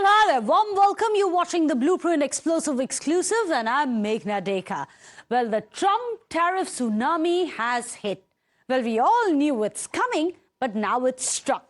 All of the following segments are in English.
Well, hi there. Warm welcome. You're watching the Blueprint Explosive Exclusive, and I'm Meghna Deka. Well, the Trump tariff tsunami has hit. Well, we all knew it's coming, but now it's struck.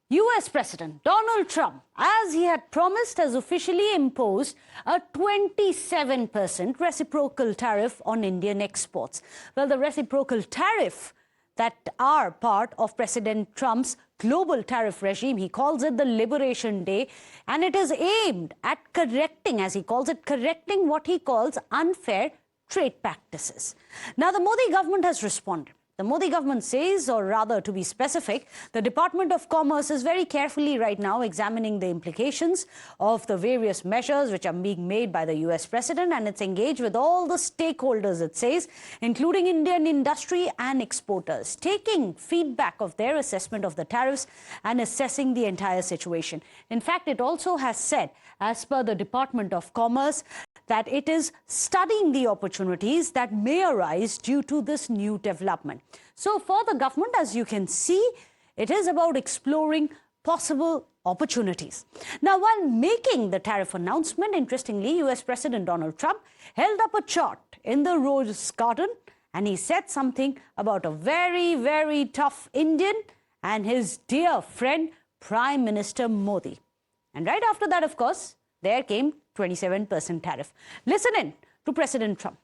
U.S. President Donald Trump, as he had promised, has officially imposed a 27% reciprocal tariff on Indian exports. Well, the reciprocal tariff that are part of President Trump's global tariff regime. He calls it the Liberation Day, and it is aimed at correcting, as he calls it, correcting what he calls unfair trade practices. Now, the Modi government has responded. The Modi government says, or rather to be specific, the Department of Commerce is very carefully right now examining the implications of the various measures which are being made by the U.S. president, and it's engaged with all the stakeholders, it says, including Indian industry and exporters, taking feedback of their assessment of the tariffs and assessing the entire situation. In fact, it also has said, as per the Department of Commerce, that it is studying the opportunities that may arise due to this new development. So for the government, as you can see, it is about exploring possible opportunities. Now, while making the tariff announcement, interestingly, U.S. President Donald Trump held up a chart in the Rose Garden, and he said something about a very, very tough Indian and his dear friend, Prime Minister Modi. And right after that, of course, there came 27% tariff. Listen in to President Trump.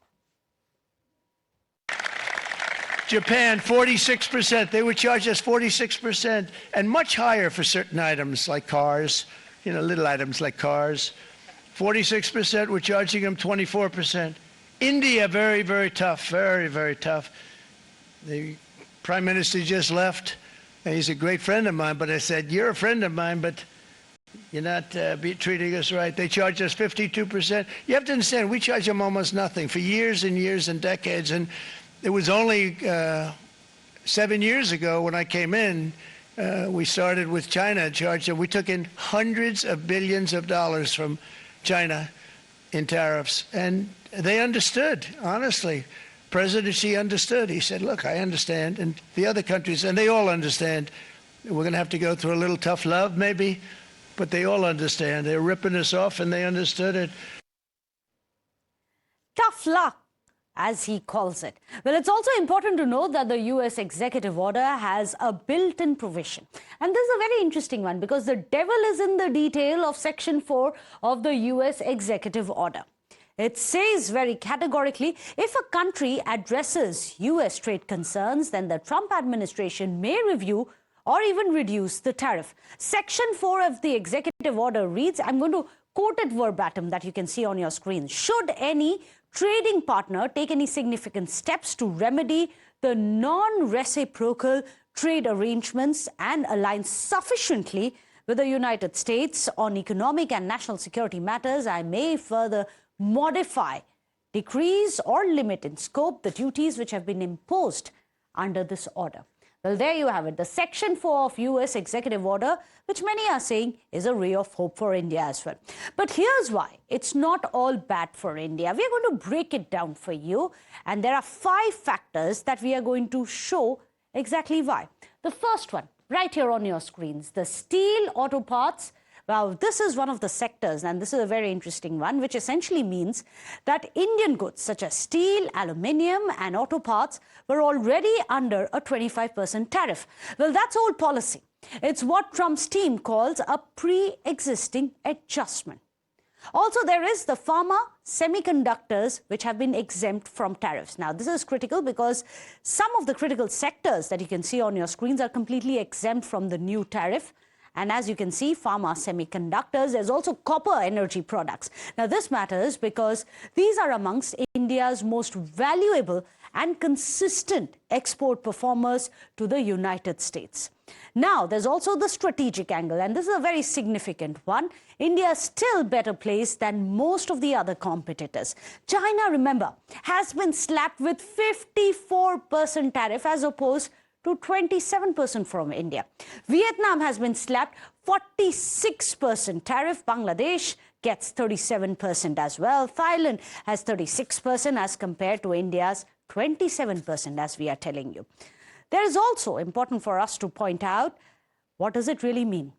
Japan, 46%. They would charge us 46% and much higher for certain items like cars, little items like cars. 46%, we're charging them 24%. India, very, very tough, very, very tough. The Prime Minister just left. He's a great friend of mine, but I said, you're a friend of mine, but you're not treating us right. They charge us 52%. You have to understand, we charge them almost nothing for years and years and decades. And it was only 7 years ago when I came in, we started with China, charged them. We took in hundreds of billions of dollars from China in tariffs. And they understood, honestly. President Xi understood. He said, look, I understand. And the other countries, and they all understand. We're going to have to go through a little tough love, maybe. But they all understand. They're ripping us off, and they understood it. Tough luck, as he calls it. Well, it's also important to note that the U.S. executive order has a built-in provision. And this is a very interesting one because the devil is in the detail of Section 4 of the U.S. executive order. It says very categorically, if a country addresses U.S. trade concerns, then the Trump administration may review or even reduce the tariff. Section 4 of the executive order reads, I'm going to quote it verbatim that you can see on your screen. Should any trading partner take any significant steps to remedy the non-reciprocal trade arrangements and align sufficiently with the United States on economic and national security matters, I may further modify, decrease or limit in scope the duties which have been imposed under this order. Well, there you have it, the Section 4 of U.S. executive order, which many are saying is a ray of hope for India as well. But here's why it's not all bad for India. We are going to break it down for you, and there are 5 factors that we are going to show exactly why. The first one, right here on your screens, the steel, auto parts. Well, this is one of the sectors, and this is a very interesting one, which essentially means that Indian goods such as steel, aluminium and auto parts were already under a 25% tariff. Well, that's old policy. It's what Trump's team calls a pre-existing adjustment. Also, there is the pharma, semiconductors, which have been exempt from tariffs. Now, this is critical because some of the critical sectors that you can see on your screens are completely exempt from the new tariff. And as you can see, pharma, semiconductors, there's also copper energy products. Now, this matters because these are amongst India's most valuable and consistent export performers to the United States. Now, there's also the strategic angle, and this is a very significant one. India is still better placed than most of the other competitors. China, remember, has been slapped with 54% tariff as opposed to 27% from India. Vietnam has been slapped 46% tariff. Bangladesh gets 37% as well. Thailand has 36% as compared to India's 27%, as we are telling you. There is also important for us to point out, what does it really mean?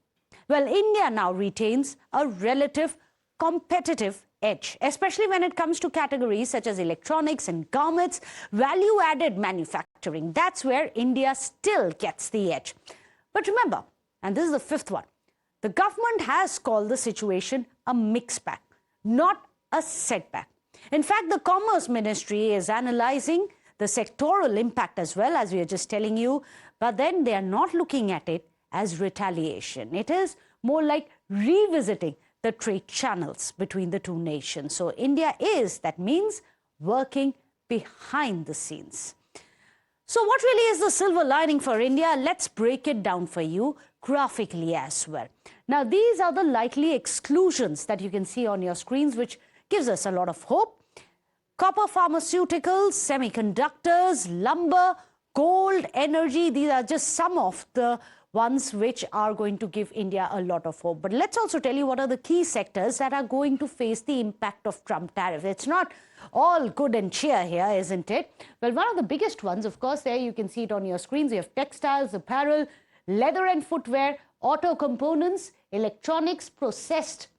Well, India now retains a relative competitive edge, especially when it comes to categories such as electronics and garments, value-added manufacturing. That's where India still gets the edge. But remember, and this is the fifth one, the government has called the situation a mixed bag, not a setback. In fact, the Commerce Ministry is analyzing the sectoral impact as well, as we are just telling you, but then they are not looking at it as retaliation. It is more like revisiting the trade channels between the two nations. So India is, that means, working behind the scenes. So what really is the silver lining for India? Let's break it down for you graphically as well. Now, these are the likely exclusions that you can see on your screens, which gives us a lot of hope. Copper, pharmaceuticals, semiconductors, lumber, gold, energy, these are just some of the ones which are going to give India a lot of hope. But let's also tell you what are the key sectors that are going to face the impact of Trump tariff. It's not all good and cheer here, isn't it? Well, one of the biggest ones, of course, there you can see it on your screens. You have textiles, apparel, leather and footwear, auto components, electronics, processed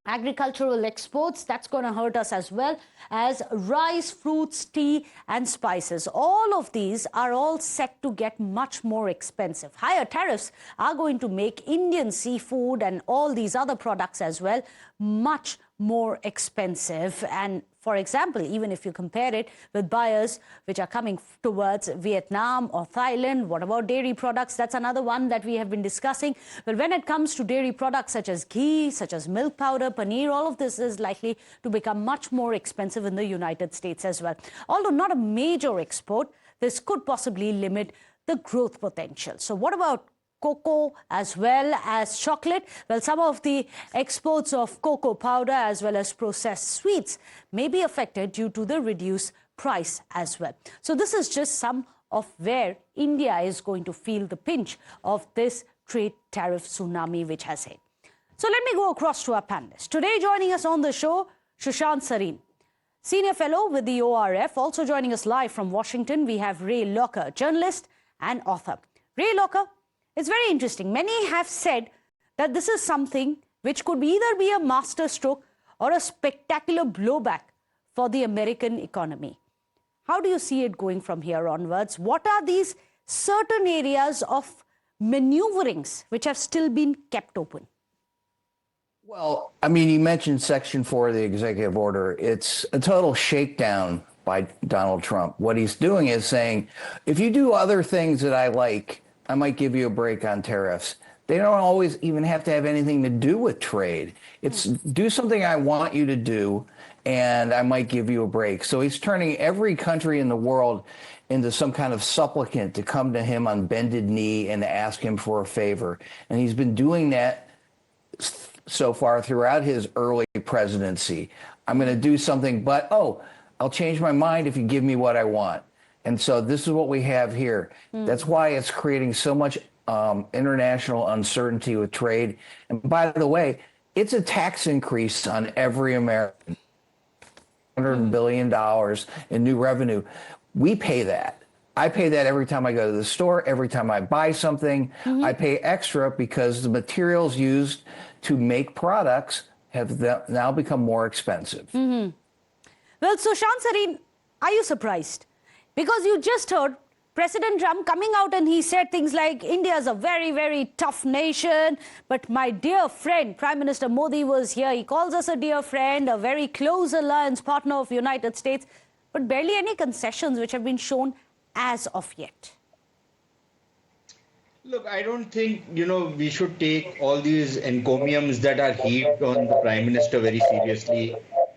agricultural exports. That's going to hurt us, as well as rice, fruits, tea and spices. All of these are all set to get much more expensive. Higher tariffs are going to make Indian seafood and all these other products as well much more expensive. And for example, even if you compare it with buyers which are coming towards Vietnam or Thailand, what about dairy products? That's another one that we have been discussing. But when it comes to dairy products such as ghee, such as milk powder, paneer, all of this is likely to become much more expensive in the United States as well. Although not a major export, this could possibly limit the growth potential. So what about cocoa as well as chocolate? Well, some of the exports of cocoa powder as well as processed sweets may be affected due to the reduced price as well. So this is just some of where India is going to feel the pinch of this trade tariff tsunami which has hit. So let me go across to our panelists. Today joining us on the show, Sushant Sareen, Senior Fellow with the ORF. Also joining us live from Washington, we have Ray Locker, journalist and author. Ray Locker, it's very interesting. Many have said that this is something which could either be a masterstroke or a spectacular blowback for the American economy. How do you see it going from here onwards? What are these certain areas of maneuverings which have still been kept open? Well, I mean, you mentioned Section 4 of the executive order. It's a total shakedown by Donald Trump. What he's doing is saying, if you do other things that I like, I might give you a break on tariffs. They don't always even have to have anything to do with trade. It's do something I want you to do, and I might give you a break. So he's turning every country in the world into some kind of supplicant to come to him on bended knee and to ask him for a favor. And he's been doing that so far throughout his early presidency. I'm going to do something, but, oh, I'll change my mind if you give me what I want. And so this is what we have here. That's why it's creating so much international uncertainty with trade. And by the way, it's a tax increase on every American. $100 billion in new revenue. We pay that. I pay that every time I go to the store, every time I buy something. I pay extra because the materials used to make products have now become more expensive. Well, Sushant Sareen, are you surprised? Because you just heard President Trump coming out and he said things like, India is a very, very tough nation. But my dear friend, Prime Minister Modi was here. He calls us a dear friend, a very close alliance partner of the United States. But barely any concessions which have been shown as of yet. Look, I don't think, we should take all these encomiums that are heaped on the Prime Minister very seriously.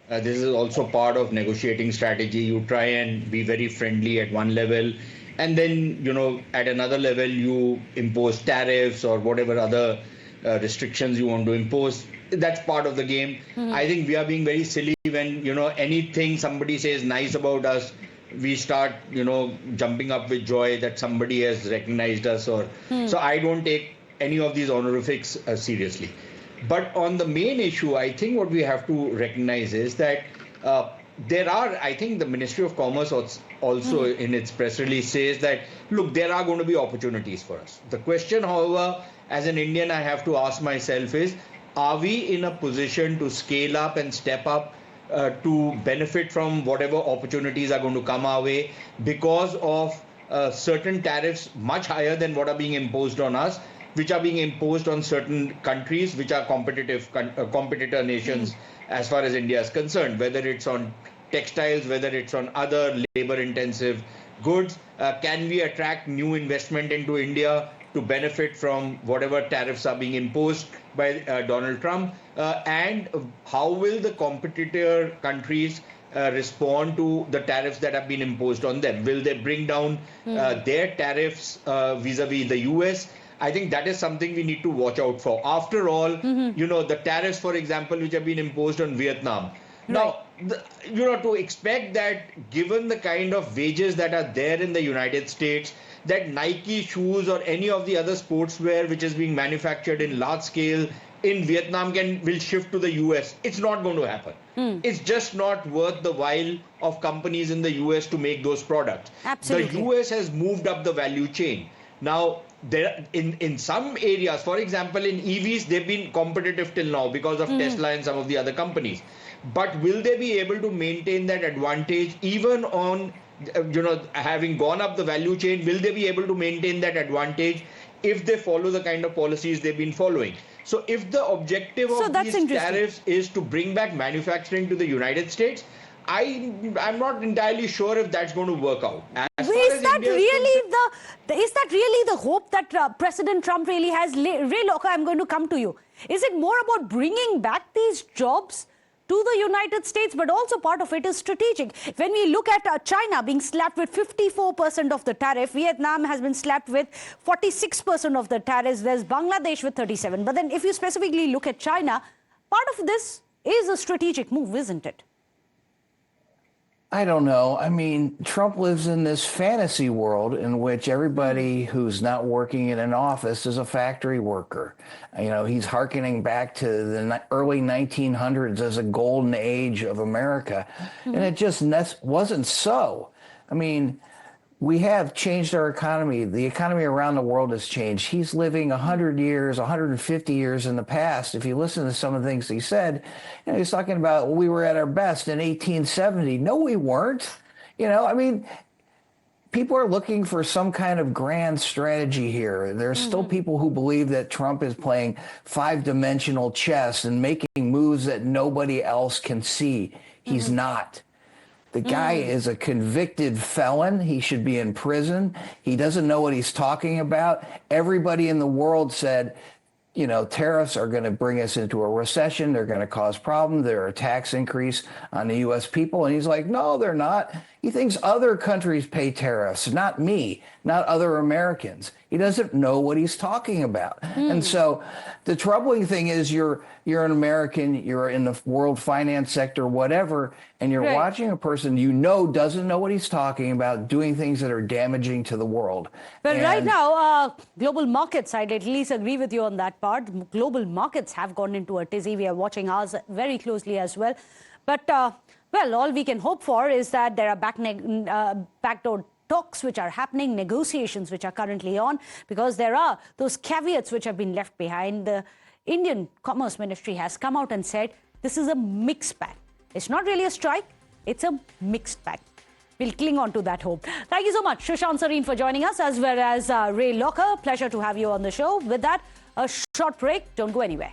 This is also part of negotiating strategy. You try and be very friendly at one level, and then, at another level, you impose tariffs or whatever other restrictions you want to impose. That's part of the game. I think we are being very silly when, anything somebody says nice about us, we start, jumping up with joy that somebody has recognized us. So I don't take any of these honorifics seriously. But on the main issue, I think what we have to recognize is that I think the Ministry of Commerce also in its press release says that, look, there are going to be opportunities for us. The question, however, as an Indian I have to ask myself is, are we in a position to scale up and step up to benefit from whatever opportunities are going to come our way because of certain tariffs much higher than what are being imposed on us, which are being imposed on certain countries which are competitor nations as far as India is concerned, whether it's on textiles, whether it's on other labor-intensive goods. Can we attract new investment into India to benefit from whatever tariffs are being imposed by Donald Trump? And how will the competitor countries respond to the tariffs that have been imposed on them? Will they bring down their tariffs vis-a-vis the U.S.? I think that is something we need to watch out for. After all, you know, the tariffs, for example, which have been imposed on Vietnam. Now, to expect that given the kind of wages that are there in the United States, that Nike shoes or any of the other sportswear which is being manufactured in large scale in Vietnam will shift to the US. It's not going to happen. It's just not worth the while of companies in the US to make those products. Absolutely. The US has moved up the value chain. Now, there in some areas, for example, in EVs, they've been competitive till now because of Tesla and some of the other companies. But will they be able to maintain that advantage even on, having gone up the value chain? Will they be able to maintain that advantage if they follow the kind of policies they've been following? So if the objective of these tariffs is to bring back manufacturing to the United States, I'm not entirely sure if that's going to work out. Is that really the hope that President Trump really has? Ray Loka, I'm going to come to you. Is it more about bringing back these jobs to the United States, but also part of it is strategic? When we look at China being slapped with 54% of the tariff, Vietnam has been slapped with 46% of the tariffs, there's Bangladesh with 37%. But then if you specifically look at China, part of this is a strategic move, isn't it? I don't know. I mean, Trump lives in this fantasy world in which everybody who's not working in an office is a factory worker. You know, he's hearkening back to the early 1900s as a golden age of America. And it just wasn't so. I mean, we have changed our economy. The economy around the world has changed. He's living 100 years, 150 years in the past. If you listen to some of the things he said, he's talking about we were at our best in 1870. No, we weren't. I mean, people are looking for some kind of grand strategy here. There's still people who believe that Trump is playing five-dimensional chess and making moves that nobody else can see. He's not. The guy is a convicted felon. He should be in prison. He doesn't know what he's talking about. Everybody in the world said, tariffs are going to bring us into a recession. They're going to cause problems. They're a tax increase on the U.S. people. And he's like, no, they're not. He thinks other countries pay tariffs, not me, not other Americans. He doesn't know what he's talking about. And so the troubling thing is you're an American, you're in the world finance sector, whatever, and you're watching a person doesn't know what he's talking about, doing things that are damaging to the world. But right now, global markets, I'd at least agree with you on that part. Global markets have gone into a tizzy. We are watching ours very closely as well. But, all we can hope for is that there are backdoor talks which are happening, negotiations which are currently on, because there are those caveats which have been left behind. The Indian Commerce Ministry has come out and said this is a mixed bag. It's not really a strike, it's a mixed bag. We'll cling on to that hope. Thank you so much, Sushant Sareen, for joining us, as well as Ray Loka. Pleasure to have you on the show. With that, a short break. Don't go anywhere.